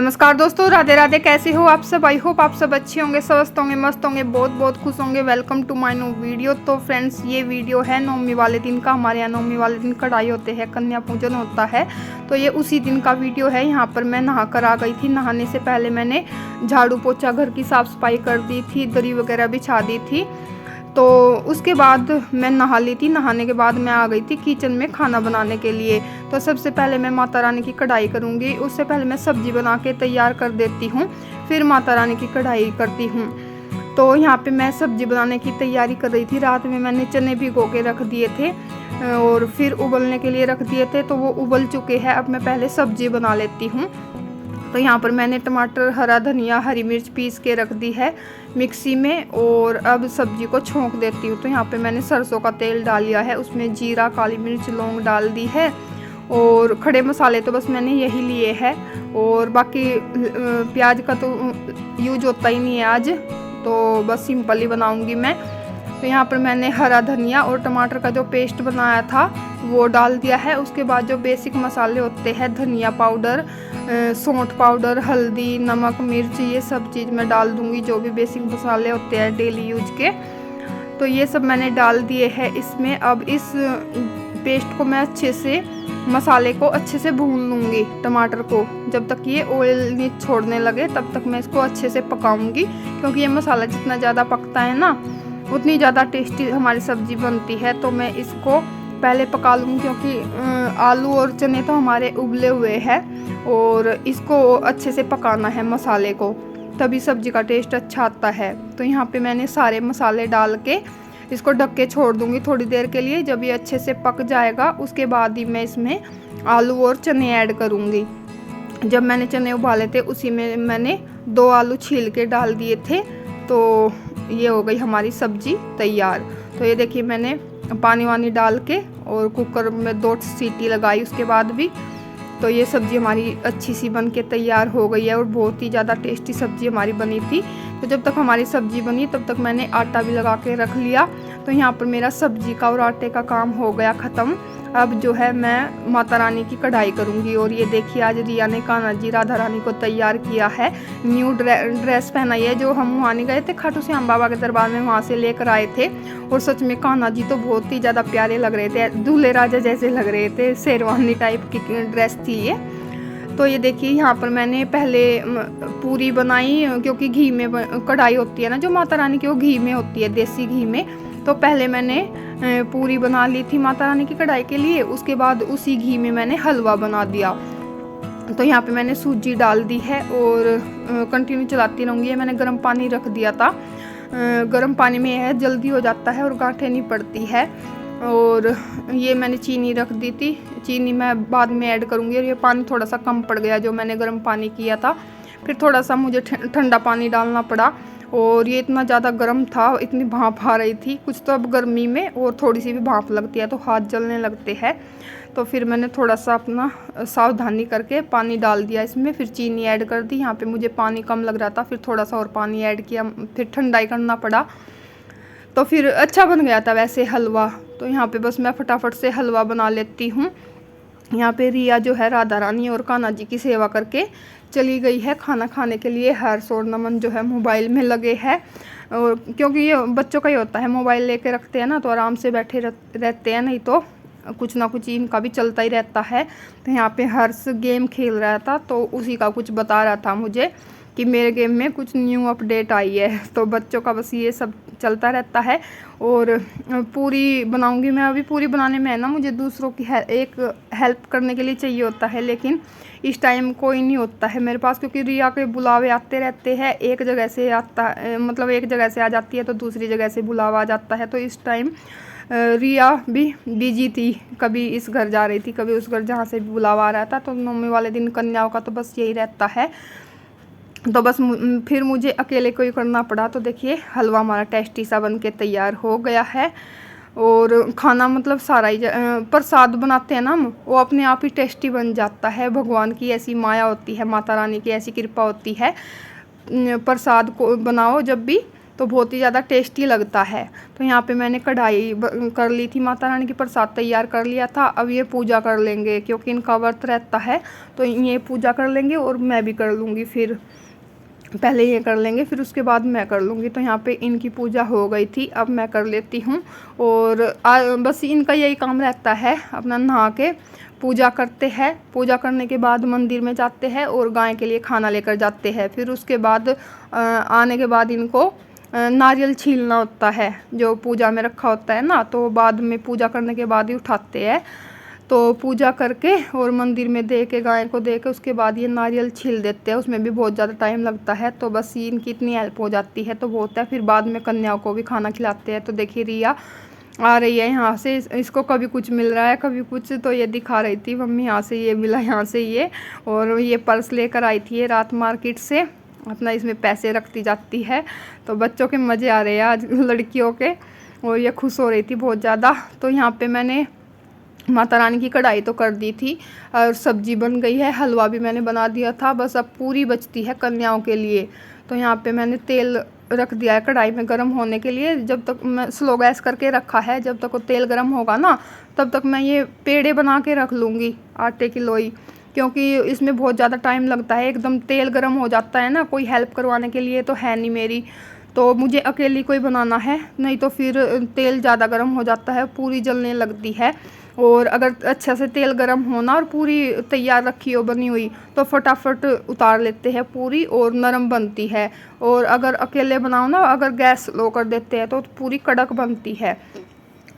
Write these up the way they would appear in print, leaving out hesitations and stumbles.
नमस्कार दोस्तों, राधे राधे। कैसे हो आप सब? आई होप आप सब अच्छे होंगे, स्वस्थ होंगे, मस्त होंगे, बहुत बहुत खुश होंगे। Welcome to my new video. तो फ्रेंड्स, ये वीडियो है नवमी वाले दिन का। हमारे यहाँ नवमी वाले दिन कढ़ाई होते हैं, कन्या पूजन होता है, तो ये उसी दिन का वीडियो है। यहाँ पर मैं नहा कर आ गई थी। नहाने से पहले मैंने झाड़ू पोछा, घर की साफ़ सफाई कर दी थी, दरी वगैरह बिछा दी थी। तो उसके बाद मैं नहा ली थी। नहाने के बाद मैं आ गई थी किचन में खाना बनाने के लिए। तो सबसे पहले मैं माता रानी की कढ़ाई करूँगी। उससे पहले मैं सब्जी बना के तैयार कर देती हूँ, फिर माता रानी की कढ़ाई करती हूँ। तो यहाँ पे मैं सब्जी बनाने की तैयारी कर रही थी। रात में मैंने चने भिगो के रख दिए थे और फिर उबलने के लिए रख दिए थे, तो वो उबल चुके हैं। अब मैं पहले सब्जी बना लेती हूँ। तो यहाँ पर मैंने टमाटर, हरा धनिया, हरी मिर्च पीस के रख दी है मिक्सी में, और अब सब्जी को छोंक देती हूँ। तो यहाँ पे मैंने सरसों का तेल डाल लिया है, उसमें जीरा, काली मिर्च, लौंग डाल दी है, और खड़े मसाले तो बस मैंने यही लिए हैं। और बाकी प्याज का तो यूज होता ही नहीं है आज, तो बस सिंपल ही बनाऊँगी मैं। तो यहाँ पर मैंने हरा धनिया और टमाटर का जो पेस्ट बनाया था वो डाल दिया है। उसके बाद जो बेसिक मसाले होते हैं, धनिया पाउडर, सौंठ पाउडर, हल्दी, नमक, मिर्च, ये सब चीज़ मैं डाल दूँगी, जो भी बेसिक मसाले होते हैं डेली यूज के। तो ये सब मैंने डाल दिए हैं इसमें। अब इस पेस्ट को मैं अच्छे से, मसाले को अच्छे से भून लूँगी, टमाटर को, जब तक ये ऑयल नहीं छोड़ने लगे तब तक मैं इसको अच्छे से पकाऊँगी। क्योंकि ये मसाला जितना ज़्यादा पकता है ना, उतनी ज़्यादा टेस्टी हमारी सब्ज़ी बनती है। तो मैं इसको पहले पका लूँगी, क्योंकि आलू और चने तो हमारे उबले हुए हैं, और इसको अच्छे से पकाना है मसाले को, तभी सब्ज़ी का टेस्ट अच्छा आता है। तो यहाँ पे मैंने सारे मसाले डाल के इसको ढक के छोड़ दूँगी थोड़ी देर के लिए। जब ये अच्छे से पक जाएगा उसके बाद ही मैं इसमें आलू और चने ऐड करूँगी। जब मैंने चने उबाले थे उसी में मैंने 2 आलू छील के डाल दिए थे। तो ये हो गई हमारी सब्जी तैयार। तो ये देखिए, मैंने पानी वानी डाल के और कुकर में 2 सीटी लगाई उसके बाद भी। तो ये सब्ज़ी हमारी अच्छी सी बन के तैयार हो गई है, और बहुत ही ज़्यादा टेस्टी सब्ज़ी हमारी बनी थी। तो जब तक हमारी सब्ज़ी बनी तब तक मैंने आटा भी लगा के रख लिया। तो यहाँ पर मेरा सब्ज़ी का और आटे का काम हो गया ख़त्म। अब जो है मैं माता रानी की कढ़ाई करूँगी। और ये देखिए, आज रिया ने कान्हा जी, राधा रानी को तैयार किया है। न्यू ड्रेस पहनाई है, जो हम वहाँ नहीं गए थे खाटू श्याम बाबा के दरबार में, वहाँ से लेकर आए थे। और सच में कान्हा जी तो बहुत ही ज़्यादा प्यारे लग रहे थे, दूल्हे राजा जैसे लग रहे थे। शेरवानी टाइप की ड्रेस थी ये। तो ये देखिए, यहाँ पर मैंने पहले पूरी बनाई, क्योंकि घी में कढ़ाई होती है ना जो माता रानी की, वो घी में होती है, देसी घी में। तो पहले मैंने पूरी बना ली थी माता रानी की कढ़ाई के लिए। उसके बाद उसी घी में मैंने हलवा बना दिया। तो यहाँ पे मैंने सूजी डाल दी है और कंटिन्यू चलाती रहूँगी। मैंने गर्म पानी रख दिया था। गर्म पानी में यह जल्दी हो जाता है और गांठें नहीं पड़ती है। और ये मैंने चीनी रख दी थी, चीनी मैं बाद में ऐड करूँगी। और ये पानी थोड़ा सा कम पड़ गया जो मैंने गर्म पानी किया था, फिर थोड़ा सा मुझे ठंडा पानी डालना पड़ा। और ये इतना ज़्यादा गर्म था, इतनी भाप आ रही थी। कुछ तो अब गर्मी में और थोड़ी सी भी भाप लगती है तो हाथ जलने लगते हैं। तो फिर मैंने थोड़ा सा अपना सावधानी करके पानी डाल दिया इसमें, फिर चीनी ऐड कर दी। यहाँ पे मुझे पानी कम लग रहा था, फिर थोड़ा सा और पानी ऐड किया, फिर ठंडाई करना पड़ा। तो फिर अच्छा बन गया था वैसे हलवा। तो यहाँ पे बस मैं फटाफट से हलवा बना लेती हूँ। यहाँ पे रिया जो है राधा रानी और कान्हा जी की सेवा करके चली गई है खाना खाने के लिए। हर्ष और नमन जो है मोबाइल में लगे हैं, और क्योंकि ये बच्चों का ही होता है, मोबाइल लेके रखते हैं ना तो आराम से बैठे रहते हैं, नहीं तो कुछ ना कुछ इनका भी चलता ही रहता है। तो यहाँ पे हर्ष गेम खेल रहा था, तो उसी का कुछ बता रहा था मुझे कि मेरे गेम में कुछ न्यू अपडेट आई है। तो बच्चों का बस ये सब चलता रहता है। और पूरी बनाऊंगी मैं। अभी पूरी बनाने में है ना, मुझे दूसरों की एक हेल्प करने के लिए चाहिए होता है, लेकिन इस टाइम कोई नहीं होता है मेरे पास, क्योंकि रिया के बुलावे आते रहते हैं। एक जगह से आता, मतलब एक जगह से आ जाती है तो दूसरी जगह से बुलावा आ जाता है। तो इस टाइम रिया भी बिजी थी, कभी इस घर जा रही थी, कभी उस घर, जहाँ से भी बुलावा आ रहा था। तो नवमी वाले दिन कन्याओं का तो बस यही रहता है। तो बस फिर मुझे अकेले को ही करना पड़ा। तो देखिए, हलवा हमारा टेस्टी सा बन के तैयार हो गया है। और खाना मतलब सारा ही प्रसाद बनाते हैं ना हम, वो अपने आप ही टेस्टी बन जाता है। भगवान की ऐसी माया होती है, माता रानी की ऐसी कृपा होती है। प्रसाद को बनाओ जब भी, तो बहुत ही ज़्यादा टेस्टी लगता है। तो यहाँ पे मैंने कढ़ाई कर ली थी, माता रानी की प्रसाद तैयार कर लिया था। अब ये पूजा कर लेंगे क्योंकि इनका व्रत रहता है, तो ये पूजा कर लेंगे और मैं भी कर लूँगी। फिर पहले ये कर लेंगे फिर उसके बाद मैं कर लूँगी। तो यहाँ पे इनकी पूजा हो गई थी, अब मैं कर लेती हूँ। और बस इनका यही काम रहता है, अपना नहा के पूजा करते हैं। पूजा करने के बाद मंदिर में जाते हैं और गाय के लिए खाना लेकर जाते हैं। फिर उसके बाद आने के बाद इनको नारियल छीलना होता है, जो पूजा में रखा होता है ना, तो बाद में पूजा करने के बाद ही उठाते हैं। तो पूजा करके और मंदिर में दे के, गाय को दे के, उसके बाद ये नारियल छील देते हैं। उसमें भी बहुत ज़्यादा टाइम लगता है, तो बस इनकी इतनी हेल्प हो जाती है तो बहुत है। फिर बाद में कन्याओं को भी खाना खिलाते हैं। तो देखिए रिया आ रही है यहाँ से, इसको कभी कुछ मिल रहा है कभी कुछ, तो ये दिखा रही थी मम्मी यहाँ से ये मिला, यहाँ से ये। और ये पर्स लेकर आई थी ये रात मार्केट से, अपना इसमें पैसे रखती जाती है। तो बच्चों के मज़े आ रहे हैं आज लड़कियों के, और ये खुश हो रही थी बहुत ज़्यादा। तो यहाँ पे मैंने माता रानी की कढ़ाई तो कर दी थी और सब्जी बन गई है, हलवा भी मैंने बना दिया था। बस अब पूरी बचती है कन्याओं के लिए। तो यहाँ पे मैंने तेल रख दिया है कढ़ाई में गर्म होने के लिए। जब तक मैं स्लो गैस करके रखा है, जब तक वो तेल गर्म होगा ना, तब तक मैं ये पेड़े बना के रख लूँगी आटे की लोई, क्योंकि इसमें बहुत ज़्यादा टाइम लगता है। एकदम तेल गर्म हो जाता है ना, कोई हेल्प करवाने के लिए तो है नहीं मेरी, तो मुझे अकेली कोई बनाना है, नहीं तो फिर तेल ज़्यादा गर्म हो जाता है, पूरी जलने लगती है। और अगर अच्छा से तेल गर्म होना और पूरी तैयार रखी हो बनी हुई, तो फटाफट उतार लेते हैं पूरी और नरम बनती है। और अगर अकेले बनाओ ना, अगर गैस लो कर देते हैं तो पूरी कड़क बनती है।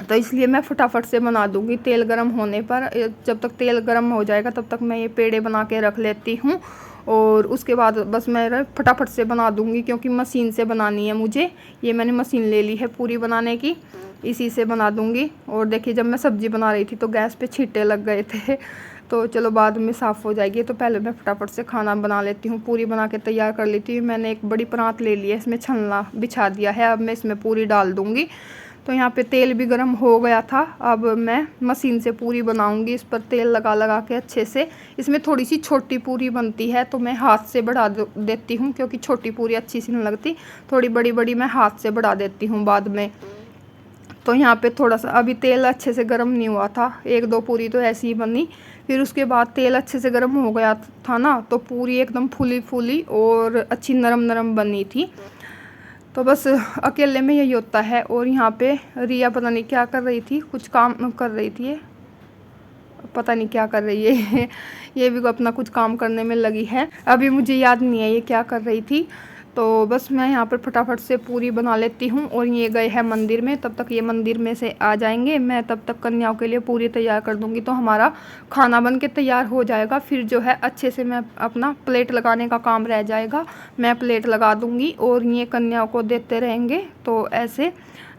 तो इसलिए मैं फटाफट से बना दूंगी तेल गर्म होने पर। जब तक तेल गर्म हो जाएगा तब तक मैं ये पेड़े बना के रख लेती हूँ, और उसके बाद बस मैं फटाफट से बना दूंगी, क्योंकि मशीन से बनानी है मुझे। ये मैंने मशीन ले ली है पूरी बनाने की, इसी से बना दूंगी। और देखिए जब मैं सब्ज़ी बना रही थी तो गैस पे छींटे लग गए थे, तो चलो बाद में साफ़ हो जाएगी। तो पहले मैं फटाफट से खाना बना लेती हूँ, पूरी बना के तैयार कर लेती हूँ। मैंने एक बड़ी परात ले ली है, इसमें छलना बिछा दिया है, अब मैं इसमें पूरी डाल दूँगी। तो यहाँ पे तेल भी गर्म हो गया था, अब मैं मशीन से पूरी बनाऊंगी। इस पर तेल लगा लगा के अच्छे से। इसमें थोड़ी सी छोटी पूरी बनती है तो मैं हाथ से बढ़ा देती हूँ, क्योंकि छोटी पूरी अच्छी सी नहीं लगती, थोड़ी बड़ी बड़ी मैं हाथ से बढ़ा देती हूँ बाद में। तो यहाँ पे थोड़ा सा अभी तेल अच्छे से गर्म नहीं हुआ था, एक दो पूरी तो ऐसी ही बनी। फिर उसके बाद तेल अच्छे से गर्म हो गया था ना, तो पूरी एकदम फूली फूली और अच्छी नरम नरम बनी थी। तो बस अकेले में यही होता है। और यहाँ पे रिया पता नहीं क्या कर रही थी, कुछ काम कर रही थी, ये पता नहीं क्या कर रही है ये भी अपना कुछ काम करने में लगी है, अभी मुझे याद नहीं है ये क्या कर रही थी। तो बस मैं यहाँ पर फटाफट से पूरी बना लेती हूँ। और ये गए हैं मंदिर में, तब तक ये मंदिर में से आ जाएंगे, मैं तब तक कन्याओं के लिए पूरी तैयार कर दूँगी। तो हमारा खाना बन के तैयार हो जाएगा। फिर जो है अच्छे से मैं अपना प्लेट लगाने का काम रह जाएगा, मैं प्लेट लगा दूँगी और ये कन्याओं को देते रहेंगे। तो ऐसे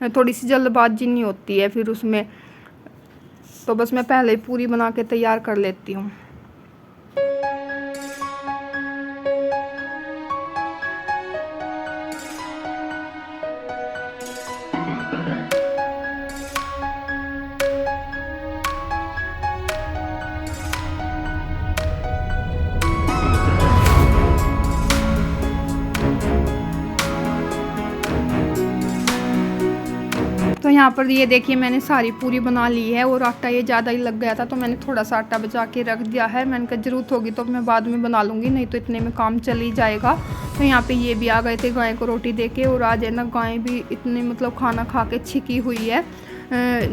थोड़ी सी जल्दबाजी नहीं होती है फिर उसमें। तो बस मैं पहले ही पूरी बना के तैयार कर लेती हूँ। तो यहाँ पर ये देखिए मैंने सारी पूरी बना ली है, और आटा ये ज़्यादा ही लग गया था तो मैंने थोड़ा सा आटा बचा के रख दिया है। मैंने कहा ज़रूरत होगी तो मैं बाद में बना लूँगी, नहीं तो इतने में काम चल ही जाएगा। तो यहाँ पे ये भी आ गए थे गाय को रोटी दे के, और आज है ना गाय भी इतने मतलब खाना खा के छिकी हुई है।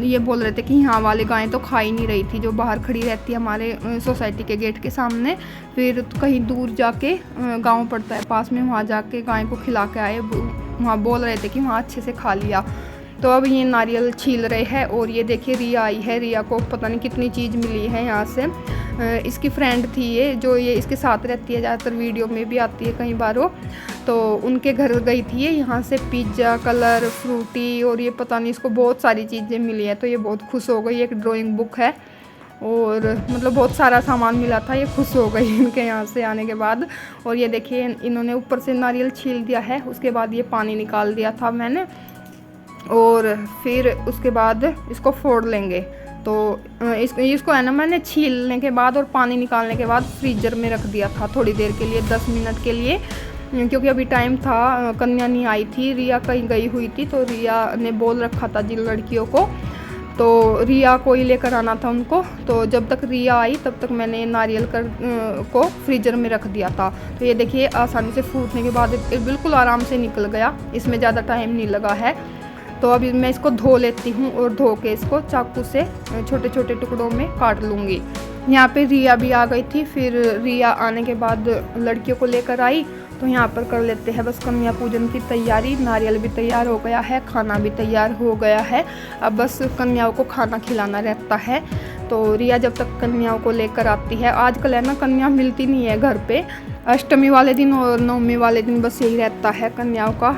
ये बोल रहे थे कि यहाँ वाली गाय तो खा ही नहीं रही थी, जो बाहर खड़ी रहती है हमारे सोसाइटी के गेट के सामने। फिर कहीं दूर जाके गाँव पड़ता है पास में, वहाँ जाके गाय को खिला के आए। वहाँ बोल रहे थे कि वहाँ अच्छे से खा लिया। तो अब ये नारियल छील रहे हैं। और ये देखिए रिया आई है, रिया को पता नहीं कितनी चीज़ मिली है यहाँ से। इसकी फ्रेंड थी ये, जो ये इसके साथ रहती है, ज़्यादातर वीडियो में भी आती है कई बार वो। तो उनके घर गई थी ये, यहाँ से पिज़्ज़ा, कलर, फ्रूटी और ये पता नहीं इसको बहुत सारी चीज़ें मिली हैं। तो ये बहुत खुश हो गई। एक ड्राइंग बुक है और मतलब बहुत सारा सामान मिला था, ये खुश हो गई इनके यहाँ से आने के बाद। और ये देखिए इन्होंने ऊपर से नारियल छील दिया है, उसके बाद ये पानी निकाल दिया था मैंने। और फिर उसके बाद इसको फोड़ लेंगे। तो इसको है ना मैंने छीलने के बाद और पानी निकालने के बाद फ्रीज़र में रख दिया था थोड़ी देर के लिए, 10 मिनट के लिए। क्योंकि अभी टाइम था, कन्या नहीं आई थी, रिया कहीं गई हुई थी, तो रिया ने बोल रखा था जिन लड़कियों को, तो रिया को ही लेकर आना था उनको। तो जब तक रिया आई तब तक मैंने नारियल को फ्रीजर में रख दिया था। तो ये देखिए आसानी से फूटने के बाद बिल्कुल आराम से निकल गया, इसमें ज़्यादा टाइम नहीं लगा है। तो अभी मैं इसको धो लेती हूँ और धो के इसको चाकू से छोटे छोटे टुकड़ों में काट लूँगी। यहाँ पे रिया भी आ गई थी, फिर रिया आने के बाद लड़कियों को लेकर आई। तो यहाँ पर कर लेते हैं बस कन्या पूजन की तैयारी। नारियल भी तैयार हो गया है, खाना भी तैयार हो गया है, अब बस कन्याओं को खाना खिलाना रहता है। तो रिया जब तक कन्याओं को लेकर आती है, आजकल है ना कन्या मिलती नहीं है घर पे, अष्टमी वाले दिन और नवमी वाले दिन बस यही रहता है, कन्याओं का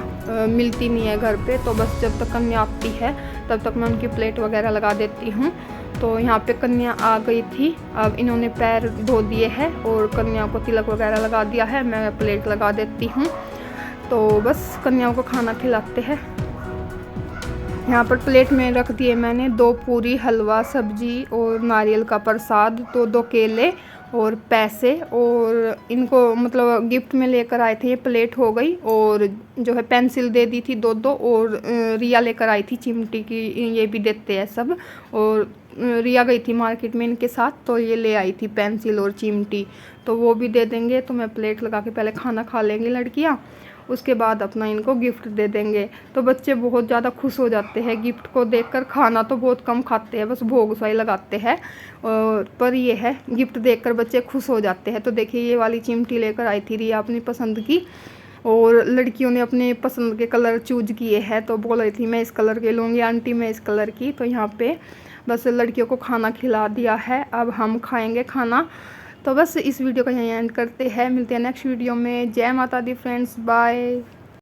मिलती नहीं है घर पे। तो बस जब तक कन्या आती है तब तक मैं उनकी प्लेट वगैरह लगा देती हूँ। तो यहाँ पे कन्या आ गई थी, अब इन्होंने पैर धो दिए हैं और कन्या को तिलक वगैरह लगा दिया है, मैं प्लेट लगा देती हूँ। तो बस कन्याओं को खाना खिलाते हैं। यहाँ पर प्लेट में रख दिए मैंने 2 पूरी, हलवा, सब्जी और नारियल का प्रसाद, तो 2 केले और पैसे, और इनको मतलब गिफ्ट में लेकर आए थे। ये प्लेट हो गई, और जो है पेंसिल दे दी थी 2-2, और रिया लेकर आई थी चिमटी की, ये भी देते हैं सब। और रिया गई थी मार्केट में इनके साथ, तो ये ले आई थी पेंसिल और चिमटी, तो वो भी दे देंगे। तो मैं प्लेट लगा के पहले खाना खा लेंगी लड़कियाँ, उसके बाद अपना इनको गिफ्ट दे देंगे। तो बच्चे बहुत ज़्यादा खुश हो जाते हैं गिफ्ट को देखकर, खाना तो बहुत कम खाते हैं, बस भोग सा ही लगाते हैं, पर ये है गिफ्ट देखकर बच्चे खुश हो जाते हैं। तो देखिए ये वाली चिमटी लेकर आई थी रिया अपनी पसंद की, और लड़कियों ने अपने पसंद के कलर चूज किए हैं। तो बोल रही थी मैं इस कलर के लूँगी आंटी, मैं इस कलर की। तो यहाँ पे बस लड़कियों को खाना खिला दिया है, अब हम खाएंगे खाना। तो बस इस वीडियो का यहीं एंड करते हैं, मिलते हैं नेक्स्ट वीडियो में। जय माता दी फ्रेंड्स, बाय।